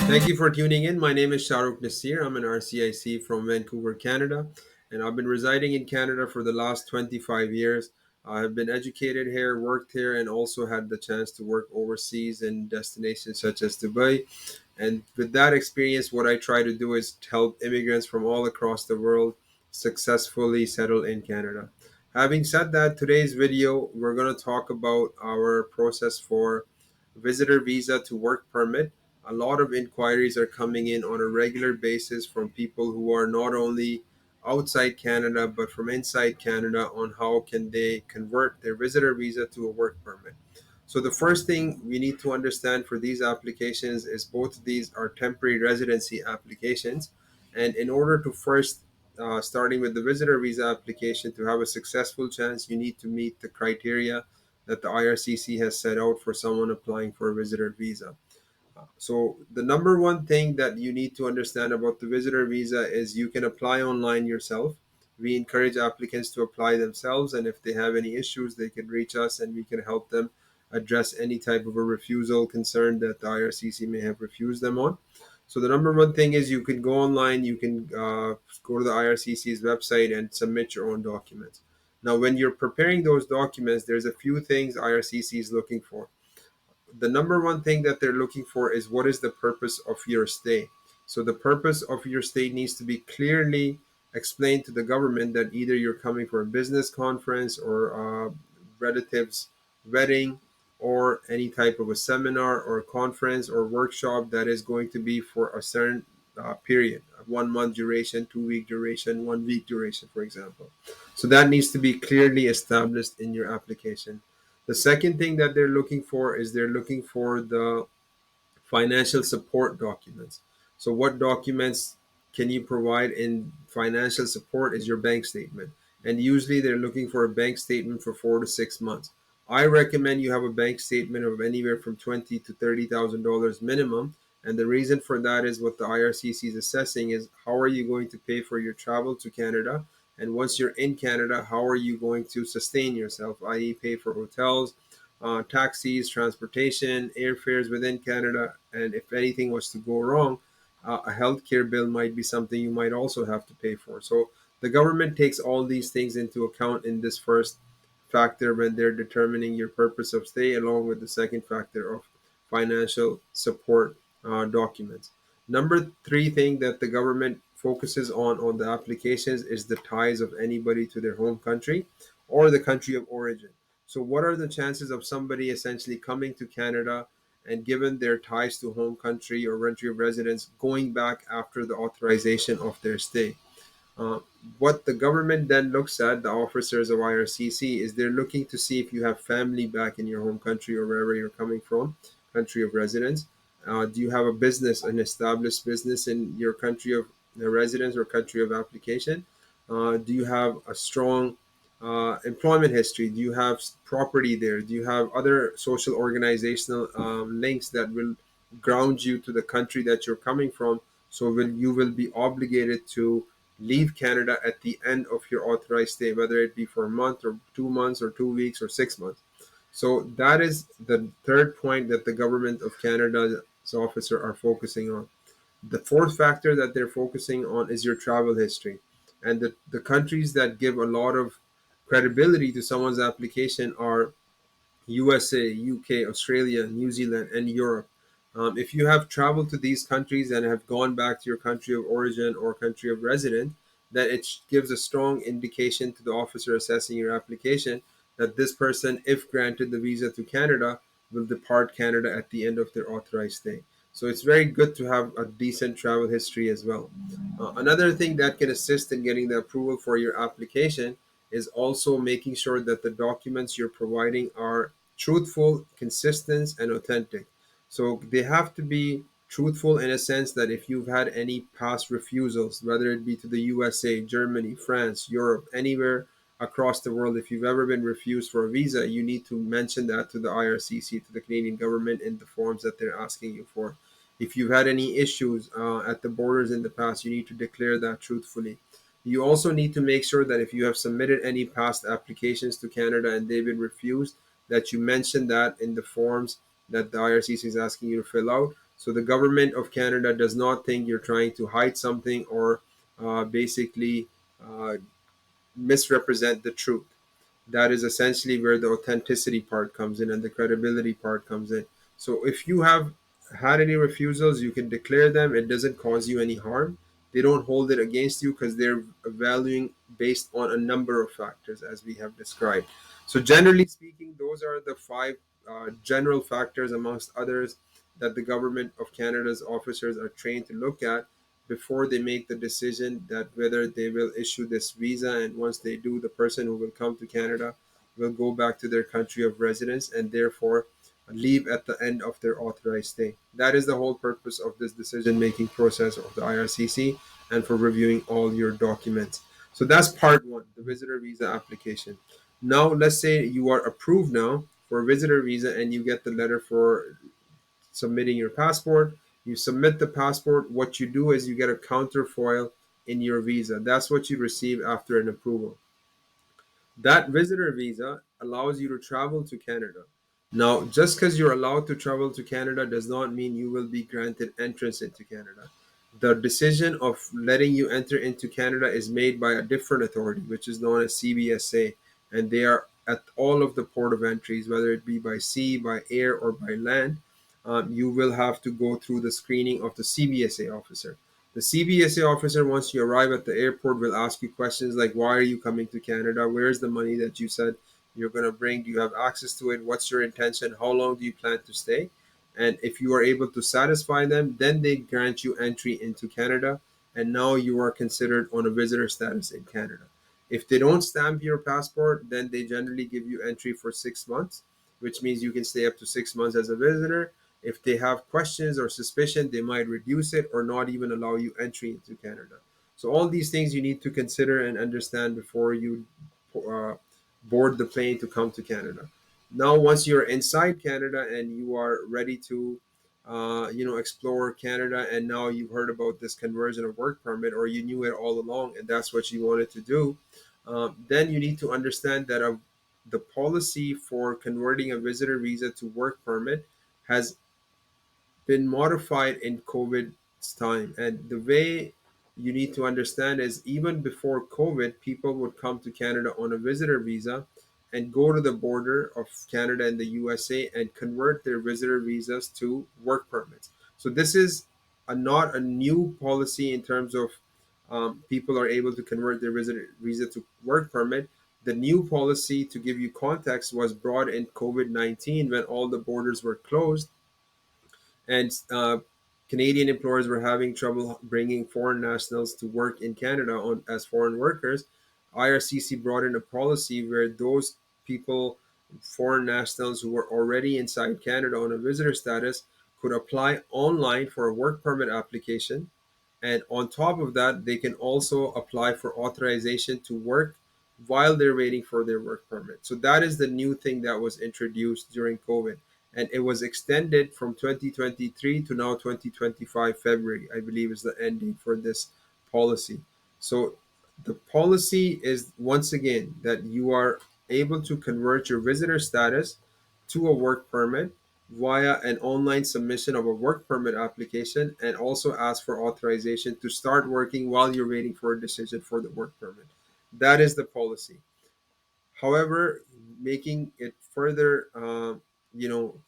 Thank you for tuning in. My name is Shahrukh Nasir. I'm an RCIC from Vancouver, Canada, and I've been residing in Canada for the last 25 years. I've been educated here, worked here, and also had the chance to work overseas in destinations such as Dubai. And with that experience, what I try to do is help immigrants from all across the world successfully settle in Canada. Having said that, today's video, we're going to talk about our process for visitor visa to work permit. A lot of inquiries are coming in on a regular basis from people who are not only outside Canada but from inside Canada on how can they convert their visitor visa to a work permit. So the first thing we need to understand for these applications is both of these are temporary residency applications. And in order to first, starting with the visitor visa application, to have a successful chance, you need to meet the criteria that the IRCC has set out for someone applying for a visitor visa. So the number one thing that you need to understand about the visitor visa is you can apply online yourself. We encourage applicants to apply themselves, and if they have any issues, they can reach us and we can help them address any type of a refusal concern that the IRCC may have refused them on. So the number one thing is you can go online, you can go to the IRCC's website and submit your own documents. Now, when you're preparing those documents, there's a few things IRCC is looking for. The number one thing that they're looking for is what is the purpose of your stay. So the purpose of your stay needs to be clearly explained to the government that either you're coming for a business conference or relatives wedding or any type of a seminar or conference or workshop that is going to be for a certain period, 1 month duration, 2 week duration, 1 week duration, for example. So that needs to be clearly established in your application. The second thing that they're looking for is they're looking for the financial support documents. So, what documents can you provide in financial support is your bank statement. And usually they're looking for a bank statement for 4 to 6 months. I recommend you have a bank statement of anywhere from $20 to $30,000 minimum. And the reason for that is what the IRCC is assessing is how are you going to pay for your travel to Canada? And once you're in Canada, how are you going to sustain yourself, i.e., pay for hotels, taxis, transportation, airfares within Canada, and if anything was to go wrong, a healthcare bill might be something you might also have to pay for. So the government takes all these things into account in this first factor when they're determining your purpose of stay, along with the second factor of financial support documents. Number three thing that the government focuses on the applications is the ties of anybody to their home country or the country of origin. So, what are the chances of somebody essentially coming to Canada and given their ties to home country or country of residence going back after the authorization of their stay? Uh, what the government then looks at, the officers of IRCC, is they're looking to see if you have family back in your home country or wherever you're coming from, country of residence. Do you have a business, an established business in your country of residence or country of application? Do you have a strong employment history? Do you have property there? Do you have other social organizational links that will ground you to the country that you're coming from? So you will be obligated to leave Canada at the end of your authorized stay, whether it be for a month or 2 months or 2 weeks or 6 months. So that is the third point that the government of Canada's officer are focusing on. The fourth factor that they're focusing on is your travel history. And the countries that give a lot of credibility to someone's application are USA, UK, Australia, New Zealand, and Europe. If you have traveled to these countries and have gone back to your country of origin or country of residence, then it gives a strong indication to the officer assessing your application that this person, if granted the visa to Canada, will depart Canada at the end of their authorized stay. So it's very good to have a decent travel history as well. Another thing that can assist in getting the approval for your application is also making sure that the documents you're providing are truthful, consistent, and authentic. So they have to be truthful in a sense that if you've had any past refusals, whether it be to the USA, Germany, France, Europe, anywhere across the world, if you've ever been refused for a visa, you need to mention that to the IRCC, to the Canadian government in the forms that they're asking you for. If you've had any issues at the borders in the past, you need to declare that truthfully. You also need to make sure that if you have submitted any past applications to Canada and they've been refused, that you mention that in the forms that the IRCC is asking you to fill out. So the government of Canada does not think you're trying to hide something or basically uh, misrepresent the truth. That is essentially where the authenticity part comes in and the credibility part comes in. So if you have had any refusals, you can declare them. It doesn't cause you any harm. They don't hold it against you because they're valuing based on a number of factors, as we have described. So generally speaking, those are the five general factors, amongst others, that the government of Canada's officers are trained to look at before they make the decision that whether they will issue this visa. And once they do, the person who will come to Canada will go back to their country of residence and therefore leave at the end of their authorized stay. That is the whole purpose of this decision making process of the IRCC and for reviewing all your documents. So that's part one, the visitor visa application. Now, let's say you are approved now for a visitor visa and you get the letter for submitting your passport. You submit the passport. What you do is you get a counterfoil in your visa. That's what you receive after an approval. That visitor visa allows you to travel to Canada. Now, just because you're allowed to travel to Canada does not mean you will be granted entrance into Canada. The decision of letting you enter into Canada is made by a different authority, which is known as CBSA, and they are at all of the port of entries, whether it be by sea, by air, or by land. You will have to go through the screening of the CBSA officer. The CBSA officer, once you arrive at the airport, will ask you questions like, why are you coming to Canada? Where's the money that you said you're going to bring? Do you have access to it? What's your intention? How long do you plan to stay? And if you are able to satisfy them, then they grant you entry into Canada. And now you are considered on a visitor status in Canada. If they don't stamp your passport, then they generally give you entry for 6 months, which means you can stay up to 6 months as a visitor. If they have questions or suspicion, they might reduce it or not even allow you entry into Canada. So all these things you need to consider and understand before you uh, board the plane to come to Canada. Now, once you're inside Canada and you are ready to, explore Canada, and now you've heard about this conversion of work permit, or you knew it all along, and that's what you wanted to do, then you need to understand that the policy for converting a visitor visa to work permit has been modified in COVID's time. And the way you need to understand is even before COVID, people would come to Canada on a visitor visa and go to the border of Canada and the USA and convert their visitor visas to work permits. So this is not a new policy in terms of people are able to convert their visitor visa to work permit. The new policy, to give you context, was brought in COVID-19 when all the borders were closed and Canadian employers were having trouble bringing foreign nationals to work in Canada as foreign workers. IRCC brought in a policy where those people, foreign nationals who were already inside Canada on a visitor status, could apply online for a work permit application. And on top of that, they can also apply for authorization to work while they're waiting for their work permit. So that is the new thing that was introduced during COVID. And it was extended from 2023 to now 2025 February, I believe, is the end date for this policy. So the policy is once again that you are able to convert your visitor status to a work permit via an online submission of a work permit application, and also ask for authorization to start working while you're waiting for a decision for the work permit. That is the policy. However, making it further,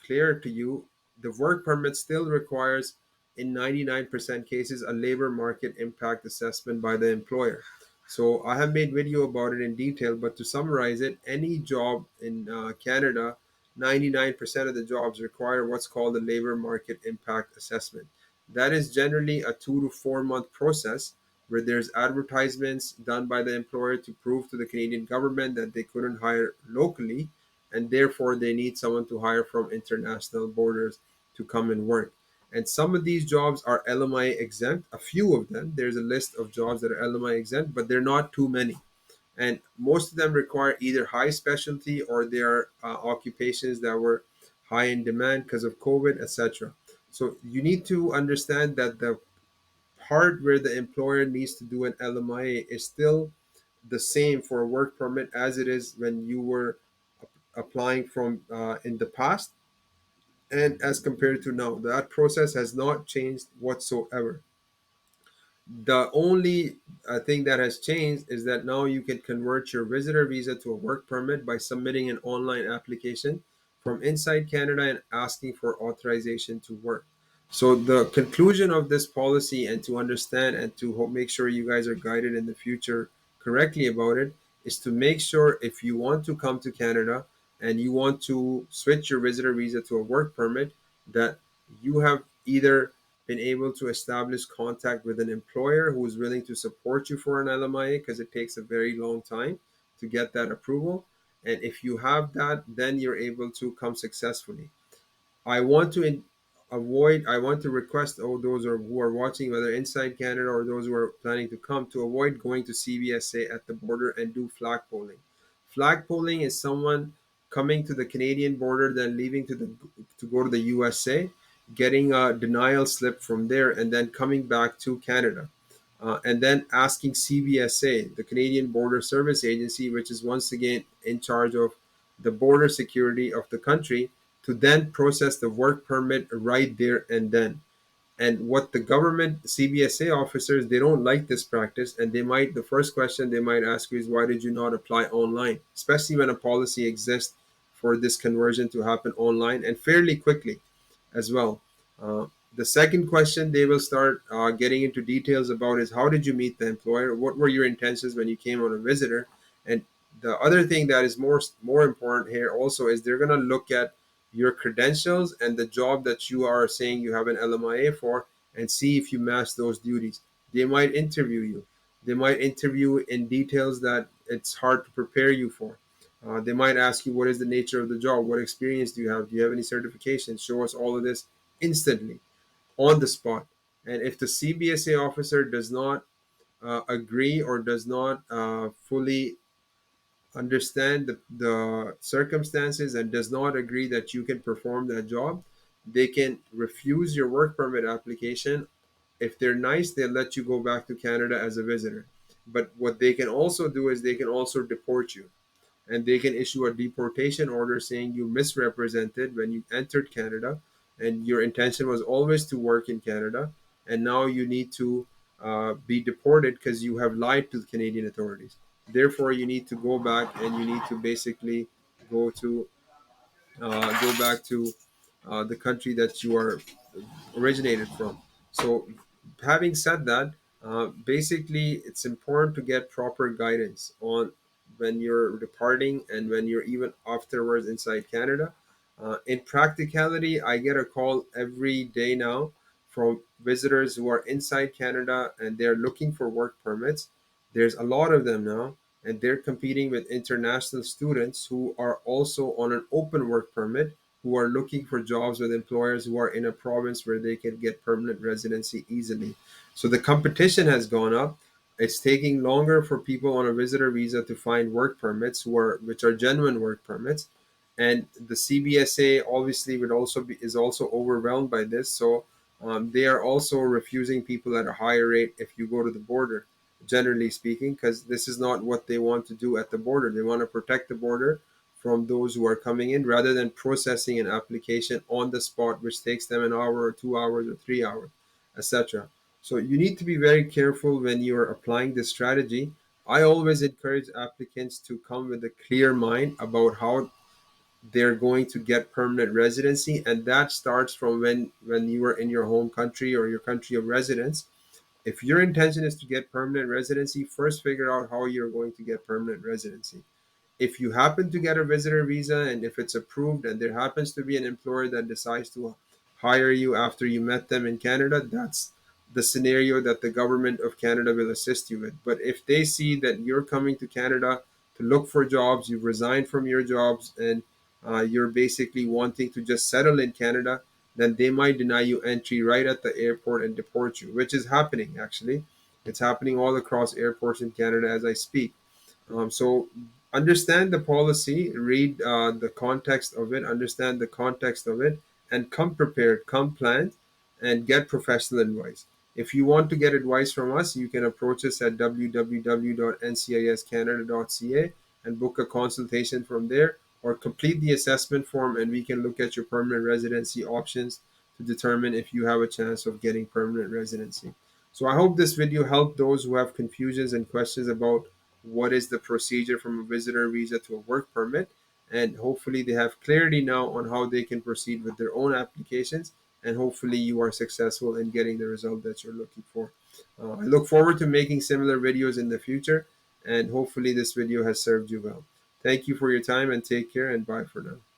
clear to you, the work permit still requires, in 99% cases, a labor market impact assessment by the employer. So I have made video about it in detail, but to summarize it, any job in Canada, 99% of the jobs require what's called a labor market impact assessment. That is generally a 2 to 4 month process where there's advertisements done by the employer to prove to the Canadian government that they couldn't hire locally and therefore they need someone to hire from international borders to come and work. And some of these jobs are LMI exempt, a few of them. There's a list of jobs that are LMI exempt, but they're not too many. And most of them require either high specialty or they are occupations that were high in demand because of COVID, etc. So you need to understand that the part where the employer needs to do an LMIA is still the same for a work permit as it is when you were applying from in the past. and as compared to now, that process has not changed whatsoever. The only thing that has changed is that now you can convert your visitor visa to a work permit by submitting an online application from inside Canada and asking for authorization to work. So the conclusion of this policy, and to understand and to make sure you guys are guided in the future correctly about it, is to make sure if you want to come to Canada and you want to switch your visitor visa to a work permit, that you have either been able to establish contact with an employer who is willing to support you for an LMIA, because it takes a very long time to get that approval. And if you have that, then you're able to come successfully. I want to I want to request all those who are watching, whether inside Canada or those who are planning to come, to avoid going to CBSA at the border and do flag polling. Flag polling is someone coming to the Canadian border, then leaving to go to the USA, getting a denial slip from there, and then coming back to Canada. And then asking CBSA, the Canadian Border Service Agency, which is once again in charge of the border security of the country, to then process the work permit right there and then. And what the government CBSA officers, they don't like this practice, and the first question they might ask you is, why did you not apply online, especially when a policy exists for this conversion to happen online and fairly quickly as well. Uh, the second question they will start getting into details about is, how did you meet the employer? What were your intentions when you came on a visitor? And the other thing that is more important here also is, they're going to look at your credentials and the job that you are saying you have an LMIA for, and see if you match those duties. They might interview you. They might interview in details that it's hard to prepare you for. They might ask you, what is the nature of the job? What experience do you have? Do you have any certifications? Show us all of this instantly, on the spot. And if the CBSA officer does not agree, or does not fully understand the circumstances, and does not agree that you can perform that job, they can refuse your work permit application. If they're nice, they'll let you go back to Canada as a visitor. But what they can also do is, they can also deport you, and they can issue a deportation order saying you misrepresented when you entered Canada, and your intention was always to work in Canada, and now you need to be deported because you have lied to the Canadian authorities. Therefore, you need to go back, and you need to basically go to go back to the country that you are originated from. So, having said that, basically, it's important to get proper guidance on when you're departing and when you're even afterwards inside Canada. In practicality, I get a call every day now from visitors who are inside Canada and they're looking for work permits. There's a lot of them now, and they're competing with international students who are also on an open work permit, who are looking for jobs with employers who are in a province where they can get permanent residency easily. So the competition has gone up. It's taking longer for people on a visitor visa to find work permits which are genuine work permits. And the CBSA obviously is also overwhelmed by this. So they are also refusing people at a higher rate if you go to the border, generally speaking, because this is not what they want to do at the border. They want to protect the border from those who are coming in, rather than processing an application on the spot, which takes them an hour or 2 hours or 3 hours, etc. So you need to be very careful when you are applying this strategy. I always encourage applicants to come with a clear mind about how they're going to get permanent residency, and that starts from when you are in your home country or your country of residence. If your intention is to get permanent residency, first figure out how you're going to get permanent residency. If you happen to get a visitor visa, and if it's approved, and there happens to be an employer that decides to hire you after you met them in Canada, that's the scenario that the government of Canada will assist you with. But if they see that you're coming to Canada to look for jobs, you've resigned from your jobs, and you're basically wanting to just settle in Canada, then they might deny you entry right at the airport and deport you, which is happening actually. It's happening all across airports in Canada as I speak. So understand the policy, read the context of it, understand the context of it, and come prepared, come planned, and get professional advice. If you want to get advice from us, you can approach us at www.nciscanada.ca and book a consultation from there. or complete the assessment form, and we can look at your permanent residency options to determine if you have a chance of getting permanent residency. So I hope this video helped those who have confusions and questions about what is the procedure from a visitor visa to a work permit, and hopefully they have clarity now on how they can proceed with their own applications, and hopefully you are successful in getting the result that you're looking for. I look forward to making similar videos in the future, and hopefully this video has served you well. Thank you for your time, and take care, and bye for now.